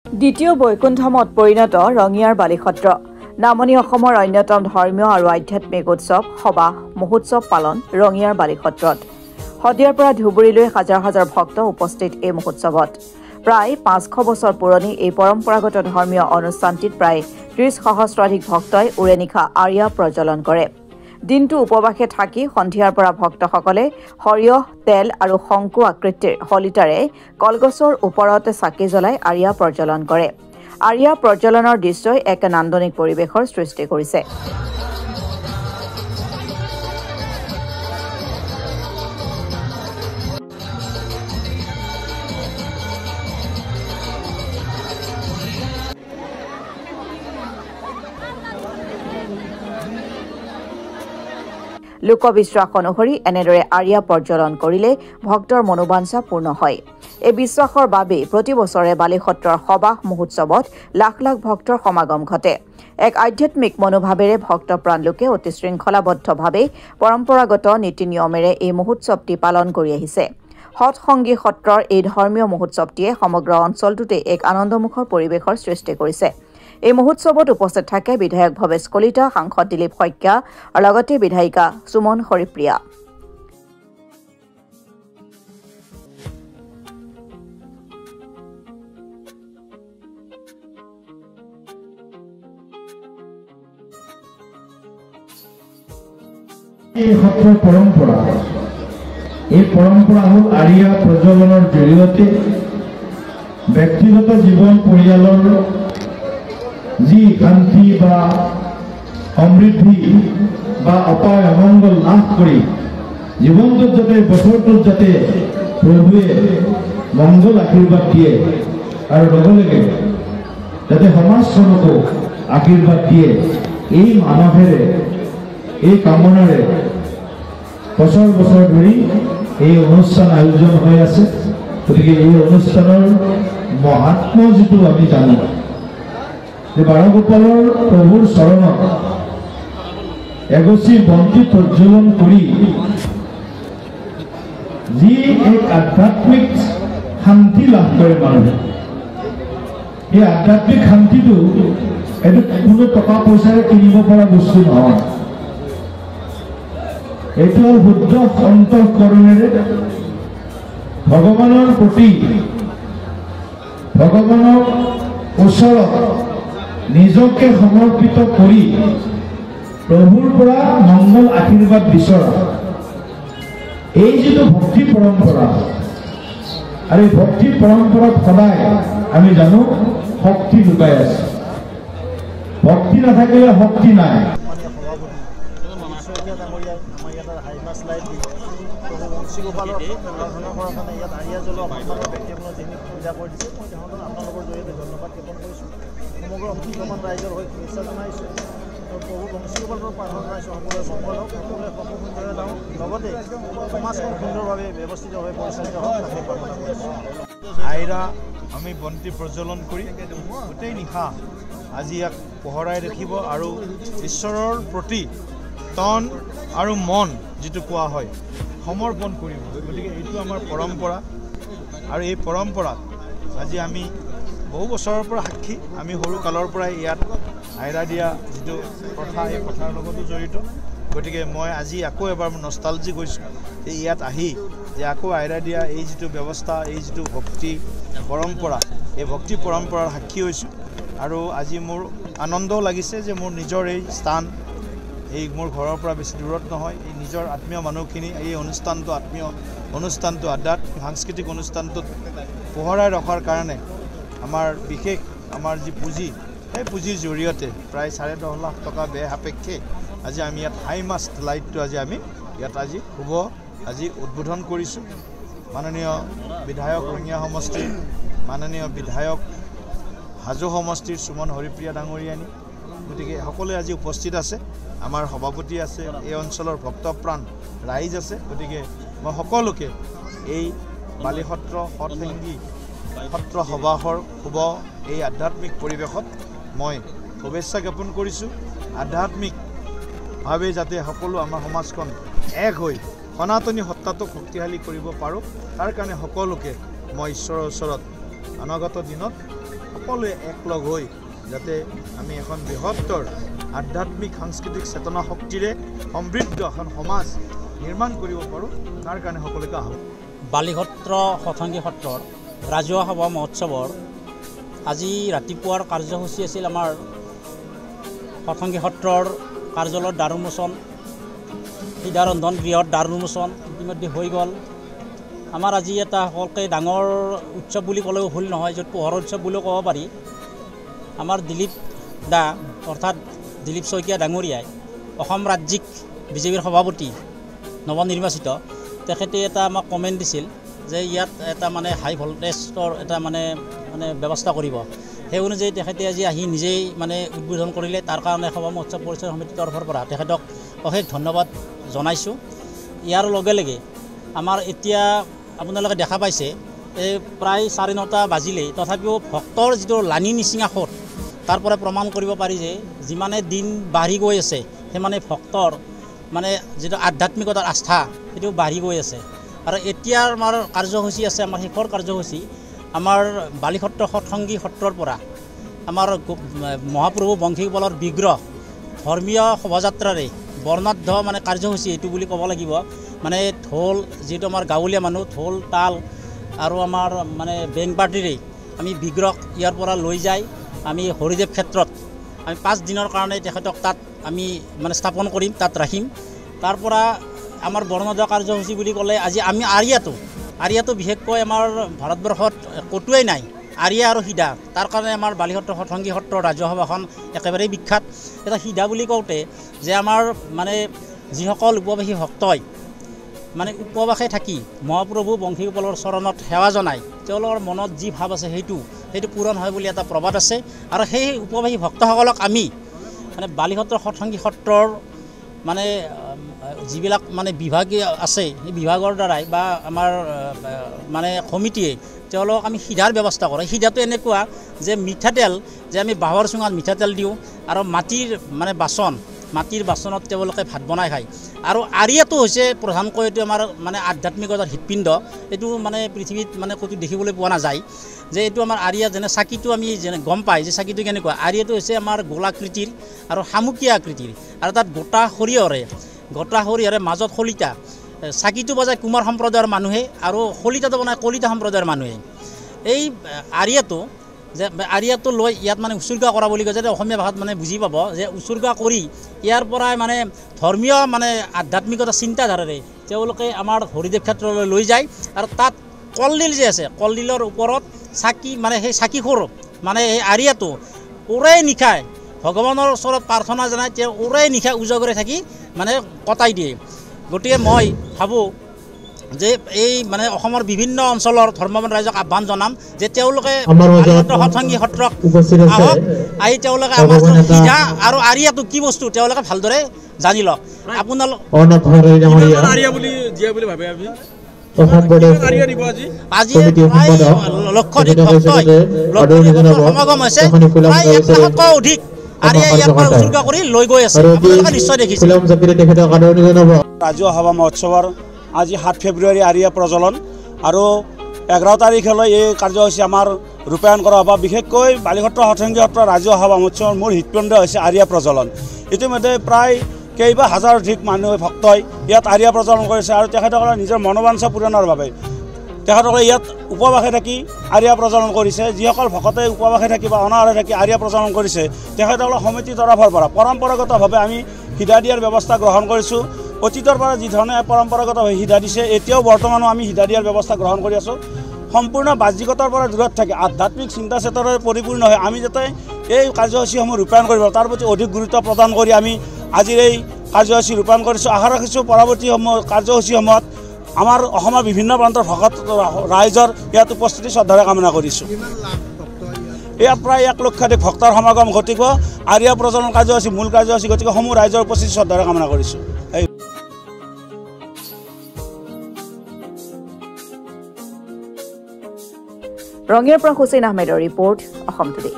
দ্বিতীয় বৈকুণ্ঠমত পৰিণত ৰঙিয়াৰ বালিসত্ৰ নামনি অসমৰ অন্যতম ধৰ্মীয় আৰু আধ্যাত্মিক উৎসৱ সবাহ মহোৎসৱ পালন ৰঙিয়াৰ বালিসত্ৰত শদিয়াৰ পৰা ধুবুৰীলৈ হাজাৰ হাজাৰ ভক্ত উপস্থিত এই মহোৎসৱত প্ৰায় 500 বছৰ পুৰণি এই পৰম্পৰাগত ধৰ্মীয় অনুষ্ঠানটিত প্ৰায় 30 সহস্ৰাধিক ভক্তই উৰেনিশা আৰিয়া প্ৰজ্বলন কৰে দিনটো উপবাসে থাকি সন্ধিয়াৰ পৰা ভক্তসকলে সৰিয়হ তেল আৰু শংকু আকৃতিৰ হলিতাৰে কলগছৰ ওপৰত চাকি জ্বলাই আৰিয়া প্ৰজ্বলন কৰে আৰিয়া প্ৰজ্বলনৰ দৃশ্যই এক নান্দনিক পৰিৱেশৰ সৃষ্টি কৰিছে লোকবিশ্বাস অনুসৰি এনেদৰে আৰিয়া প্ৰজ্বলন কৰিলে ভক্তৰ মনোবাঞ্ছা পূৰ্ণ হয় এই বিশ্বাসৰ বাবে প্ৰতি বছৰে বালিসত্ৰৰ সবাহ মহোৎসৱত লাখ লাখ ভক্তৰ সমাগম ঘটে এক আধ্যাত্মিক মনোভাৱেৰে ভক্ত প্ৰাণলোকে অতি শৃংখলাবদ্ধভাৱে পৰম্পৰাগত নীতি নিয়মেৰে এই মহোৎসৱটি পালন কৰি আহিছে সৎসংগী সত্ৰৰ এই ধৰ্মীয় মহোৎসৱটিয়ে সমগ্ৰ অঞ্চলটোতে এক আনন্দমুখৰ পৰিৱেশৰ সৃষ্টি কৰিছে এই মহোৎসৱত উপস্থিত থাকে বিধায়ক ভৱেশ কলিতা সাংসদ দিলীপ শইকীয়া আৰু লগতে বিধায়িকা সুমন হৰিপ্ৰিয়া এই সত্ৰৰ পৰম্পৰা হ'ল আৰিয়া প্ৰজ্বলনৰ জৰিয়তে ব্যক্তিগত জীৱন পৰিয়ালৰ যি শান্তি বা সমৃদ্ধি বা অপায় অমংগল লাভ কৰি জীৱনটোত যাতে বছৰটোত যাতে প্ৰভুৱে মংগল আশীৰ্বাদ দিয়ে আৰু লগে লগে যাতে সমাজখনকো আশীৰ্বাদ দিয়ে এই মানসেৰে এই কামনাৰে বছৰ বছৰ ধৰি এই অনুষ্ঠান আয়োজন হৈ আছে গতিকে এই অনুষ্ঠানৰ মহাত্ম যিটো আমি জানো যে বাৰগোপালৰ প্ৰভুৰ চৰণত এগছি বন্তি প্ৰজ্বলন কৰি যি এক আধ্যাত্মিক শান্তি লাভ কৰে মানুহে এই আধ্যাত্মিক শান্তিটো এইটো কোনো টকা পইচাৰে কিনিব পৰা বস্তু নহয় এইটো হ'ল শুদ্ধ অন্তঃকৰণেৰে ভগৱানৰ প্ৰতি ভগৱানৰ ওচৰত নিজকে সমৰ্পিত কৰি প্ৰভুৰ পৰা মংগল আশীৰ্বাদ বিচৰা এই যিটো ভক্তি পৰম্পৰা আৰু এই ভক্তি পৰম্পৰাত সদায় আমি জানো শক্তি লুকাই আছে ভক্তি নাথাকিলে শক্তি নাই সমগ্ৰ অসমীয়া ৰাইজৰ হৈ শুভেচ্ছা জনাইছোঁ আৰু প্ৰভু বংশীগোপালৰ প্ৰাৰ্থনা জনাইছোঁ সকলোৰে মংগল হওক সকলোৰে সপোন সুন্দৰে যাওঁ লগতে সমাজখন সুন্দৰভাৱে ব্যৱস্থিতভাৱে পৰিচালিত হওক তাকে কামনা কৰিছোঁ আইৰা আমি বন্তি প্ৰজ্বলন কৰি গোটেই নিশা আজি ইয়াক পোহৰাই ৰাখিব আৰু ঈশ্বৰৰ প্ৰতি তন আৰু মন যিটো কোৱা হয় সমৰ্পণ কৰিব গতিকে এইটো আমাৰ পৰম্পৰা আৰু এই পৰম্পৰাত আজি আমি বহু বছৰৰ পৰা সাক্ষী আমি সৰু কালৰ পৰাই ইয়াত আইৰা দিয়া যিটো প্ৰথা এই প্ৰথাৰ লগতো জড়িত গতিকে মই আজি আকৌ এবাৰ নষ্টালজি গৈছোঁ যে ইয়াত আহি যে আকৌ আইৰা দিয়া এই যিটো ব্যৱস্থা এই যিটো ভক্তি পৰম্পৰা এই ভক্তি পৰম্পৰাৰ সাক্ষী হৈছোঁ আৰু আজি মোৰ আনন্দও লাগিছে যে মোৰ নিজৰ এই স্থান এই মোৰ ঘৰৰ পৰা বেছি দূৰত নহয় এই নিজৰ আত্মীয় মানুহখিনি এই অনুষ্ঠানটো আত্মীয় অনুষ্ঠানটো আধ্যাত্মিক সাংস্কৃতিক অনুষ্ঠানটোত পোহৰাই ৰখাৰ কাৰণে আমাৰ বিশেষ আমাৰ যি পুঁজি সেই পুঁজিৰ জৰিয়তে প্ৰায় 10.5 লাখ টকা ব্যয় সাপেক্ষে আজি আমি ইয়াত হাইমাষ্ট লাইটটো আমি ইয়াত শুভ উদ্বোধন কৰিছোঁ মাননীয় বিধায়ক ৰঙিয়া সমষ্টিৰ মাননীয় বিধায়ক হাজো সমষ্টিৰ সুমন হৰিপ্ৰিয়া ডাঙৰীয়ানী গতিকে সকলোৱে আজি উপস্থিত আছে আমাৰ সভাপতি আছে এই অঞ্চলৰ ভক্তপ্ৰাণ ৰাইজ আছে গতিকে মই সকলোকে এই বালিসত্ৰ সৎসংগী সত্ৰ সবাহৰ শুভ এই আধ্যাত্মিক পৰিৱেশত মই শুভেচ্ছা জ্ঞাপন কৰিছোঁ আধ্যাত্মিকভাৱে যাতে সকলো আমাৰ সমাজখন এক হৈ সনাতনী সত্তাটোক শক্তিশালী কৰিব পাৰোঁ তাৰ কাৰণে সকলোকে মই ঈশ্বৰৰ ওচৰত অনাগত দিনত সকলোৱে একলগ হৈ যাতে আমি এখন বৃহত্তৰ আধ্যাত্মিক সাংস্কৃতিক চেতনা শক্তিৰে সমৃদ্ধ এখন সমাজ নিৰ্মাণ কৰিব পাৰোঁ তাৰ কাৰণে সকলোকে আহ্বান। বালিসত্ৰ শতাংগী সত্ৰৰ ৰাজহুৱা সভা মহোৎসৱৰ আজি ৰাতিপুৱাৰ কাৰ্যসূচী আছিল আমাৰ শতাংগী সত্ৰৰ কাৰ্যালয়ৰ দ্বাৰ উন্মোচন, হৃদয়ৰন্ধন গৃহত দ্বাৰ উন্মোচন ইতিমধ্যে হৈ গ'ল। আমাৰ আজি এটা সকলোকে ডাঙৰ উৎসৱ বুলি ক'লেও ভুল নহয়, য'ত পোহৰৰ উৎসৱ বুলিও ক'ব পাৰি। আমাৰ দিলীপ দা অৰ্থাৎ দিলীপ শইকীয়া ডাঙৰীয়াই অসম ৰাজ্যিক বিজেপিৰ সভাপতি নৱনিৰ্বাচিত, তেখেতে এটা আমাক কমেণ্ট দিছিল যে ইয়াত এটা মানে হাই ভল্টেজৰ এটা মানে ব্যৱস্থা কৰিব। সেই অনুযায়ী তেখেতে আজি আহি নিজেই মানে উদ্বোধন কৰিলে। তাৰ কাৰণে সভা মহোৎসৱ পৰিচালনা সমিতিৰ তৰফৰ পৰা তেখেতক অশেষ ধন্যবাদ জনাইছোঁ। ইয়াৰ লগে লগে আমাৰ এতিয়া আপোনালোকে দেখা পাইছে এই প্ৰায় 9:30 বাজিলেই, তথাপিও ভক্তৰ যিটো লানি নিচিঙা সোঁত তাৰ পৰা প্ৰমাণ কৰিব পাৰি যে যিমানে দিন বাঢ়ি গৈ আছে সিমানে ভক্তৰ মানে যিটো আধ্যাত্মিকতাৰ আস্থা সেইটো বাঢ়ি গৈ আছে। আৰু এতিয়া আমাৰ কাৰ্যসূচী আছে, আমাৰ শেষৰ কাৰ্যসূচী আমাৰ বালিসত্ৰ শতাংগী সত্ৰৰ পৰা আমাৰ মহাপ্ৰভু বংশীগোপালৰ বিগ্ৰহ ধৰ্মীয় শোভাযাত্ৰাৰে বৰ্ণাঢ্য মানে কাৰ্যসূচী এইটো বুলি ক'ব লাগিব। মানে ঢোল, যিহেতু আমাৰ গাঁৱলীয়া মানুহ, ঢোল তাল আৰু আমাৰ মানে বেং পাৰ্টিৰে আমি বিগ্ৰহ ইয়াৰ পৰা লৈ যাই আমি হৰিদেৱ ক্ষেত্ৰত আমি 5 দিনৰ কাৰণে তেখেতক তাত আমি মানে স্থাপন কৰিম, তাত ৰাখিম। তাৰ পৰা আমাৰ বৰ্ণাঢ্য কাৰ্যসূচী বুলি ক'লে আজি আমি আৰিয়াটো বিশেষকৈ আমাৰ ভাৰতবৰ্ষত ক'তোৱেই নাই, আৰিয়া আৰু সিধা। তাৰ কাৰণে আমাৰ বালিসত্ৰ শতাংগী সত্ৰৰ ৰাজহুৱা সভাখন একেবাৰেই বিখ্যাত। এটা সিধা বুলি কওঁতে যে আমাৰ মানে যিসকল উপবাসী ভক্তই মানে উপবাসে থাকি মহাপ্ৰভু বংশীগোপালৰ চৰণত সেৱা জনায়, তেওঁলোকৰ মনত যি ভাৱ আছে সেইটো পূৰণ হয় বুলি এটা প্ৰবাদ আছে। আৰু সেই উপবাসী ভক্তসকলক আমি মানে বালিসত্ৰ শতাংগী সত্ৰৰ মানে যিবিলাক মানে বিভাগ আছে সেই বিভাগৰ দ্বাৰাই বা আমাৰ মানে সমিতিয়ে তেওঁলোকক আমি সিধাৰ ব্যৱস্থা কৰোঁ। সিধাটো এনেকুৱা যে মিঠাতেল, যে আমি বাঁহৰ চুঙাত মিঠাতেল দিওঁ আৰু মাটিৰ বাচনত তেওঁলোকে ভাত বনাই খায়। আৰু আৰিয়াটো হৈছে প্ৰধানকৈ এইটো আমাৰ মানে আধ্যাত্মিকতাৰ হৃদপিণ্ড। এইটো মানে পৃথিৱীত মানে ক'তো দেখিবলৈ পোৱা নাযায় যে এইটো আমাৰ আৰিয়া। যেনে চাকিটো আমি যেনে গম পায় যে চাকিটো কেনেকুৱা, আৰিয়াটো হৈছে আমাৰ গোলাকৃতিৰ আৰু শামুকীয়া আকৃতিৰ, আৰু তাত গোটা সৰিয়হৰে মাজত শলিতা। চাকিটো বজায় কুমাৰ সম্প্ৰদায়ৰ মানুহে আৰু শলিতাটো বনায় কলিতা সম্প্ৰদায়ৰ মানুহে। এই আৰিয়াটো লৈ ইয়াত মানে উৎসৰ্গা কৰা বুলি কয়, যাতে অসমীয়া ভাষাত মানে বুজি পাব যে উৎসৰ্গা কৰি ইয়াৰ পৰাই মানে ধৰ্মীয় মানে আধ্যাত্মিকতা চিন্তাধাৰাৰে তেওঁলোকে আমাৰ হৰিদেৱ ক্ষেত্ৰলৈ লৈ যায়। আৰু তাত কলডিল যে আছে, কলডিলৰ ওপৰত চাকি মানে সেই চাকিখোৰ মানে সেই আৰিয়াটো উৰাই নিশাই ভগৱানৰ ওচৰত প্ৰাৰ্থনা জনাই তেওঁ উৰাই নিশা উজাগৰে থাকি মানে কটাই দিয়ে। গতিকে মই ভাবোঁ যে এই মানে অসমৰ বিভিন্ন অঞ্চলৰ ধৰ্মৱান ৰাইজক আহ্বান জনাম যে তেওঁলোকে শতাংগী সত্ৰক আহক, আহি তেওঁলোকে আমাৰ সিধা আৰু আৰিয়াটো কি বস্তু তেওঁলোকে ভালদৰে জানি লওক। আপোনালোক আজি প্ৰায় লক্ষাধিক ভক্তই সমাগম হৈছে, প্ৰায় 1 লাখতকৈ অধিক আৰিয়া ইয়াৰ পৰা উৎসৰ্গা কৰি লৈ গৈ আছে, আপোনালোকে নিশ্চয় দেখিছে। ৰাজহুৱা সভা মহোৎসৱৰ আজি 7 ফেব্ৰুৱাৰী আৰিয়া প্ৰজ্বলন আৰু 11 তাৰিখলৈ এই কাৰ্যসূচী আমাৰ ৰূপায়ণ কৰা হ'ব। বিশেষকৈ বালিসত্ৰ শতাংগী সত্ৰৰ ৰাজহুৱা সভা মহোৎসৱৰ মূল হৃদপিণ্ড হৈছে আৰিয়া প্ৰজ্বলন। ইতিমধ্যে প্ৰায় কেইবা হাজাৰ অধিক মানুহ ভক্তই ইয়াত আৰিয়া প্ৰজ্বলন কৰিছে আৰু তেখেতসকলে নিজৰ মনোবাঞ্ছা পূৰণৰ বাবে তেখেতসকলে ইয়াত উপবাসে থাকি আৰিয়া প্ৰজ্বলন কৰিছে। যিসকল ভকতে উপবাসে থাকি বা অনাহাৰে থাকি আৰিয়া প্ৰজ্বলন কৰিছে তেখেতসকলৰ সমিতিৰ তৰফৰ পৰা পৰম্পৰাগতভাৱে আমি সিধা দিয়াৰ ব্যৱস্থা গ্ৰহণ কৰিছোঁ। অতীতৰ পৰা যি ধৰণে পৰম্পৰাগতভাৱে সিধা দিছে এতিয়াও বৰ্তমানো আমি সিধা দিয়াৰ ব্যৱস্থা গ্ৰহণ কৰি আছোঁ। সম্পূৰ্ণ বাহ্যিকতাৰ পৰা দূৰত থাকে আধ্যাত্মিক চিন্তা চেতনাৰে পৰিপূৰ্ণ হৈ আমি যাতে এই কাৰ্যসূচীসমূহ ৰূপায়ণ কৰিব তাৰ প্ৰতি অধিক গুৰুত্ব প্ৰদান কৰি আমি আজিৰ এই কাৰ্যসূচী ৰূপায়ণ কৰিছোঁ। আশা ৰাখিছোঁ পৰৱৰ্তী কাৰ্যসূচীসমূহত আমাৰ অসমৰ বিভিন্ন প্ৰান্তৰ ভকত ৰাইজৰ ইয়াত উপস্থিতি শ্ৰদ্ধাৰে কামনা কৰিছোঁ। ইয়াত প্ৰায় 1 লক্ষাধিক ভক্তৰ সমাগম ঘটিব। আৰিয়া প্ৰজ্বলন কাৰ্যসূচী মূল কাৰ্যসূচী, গতিকে সমূহ ৰাইজৰ উপস্থিতি শ্ৰদ্ধাৰে কামনা কৰিছোঁ। ৰঙিয়াৰ পৰা হুছেইন আহমেদৰ ৰিপৰ্ট, অসম টুডে।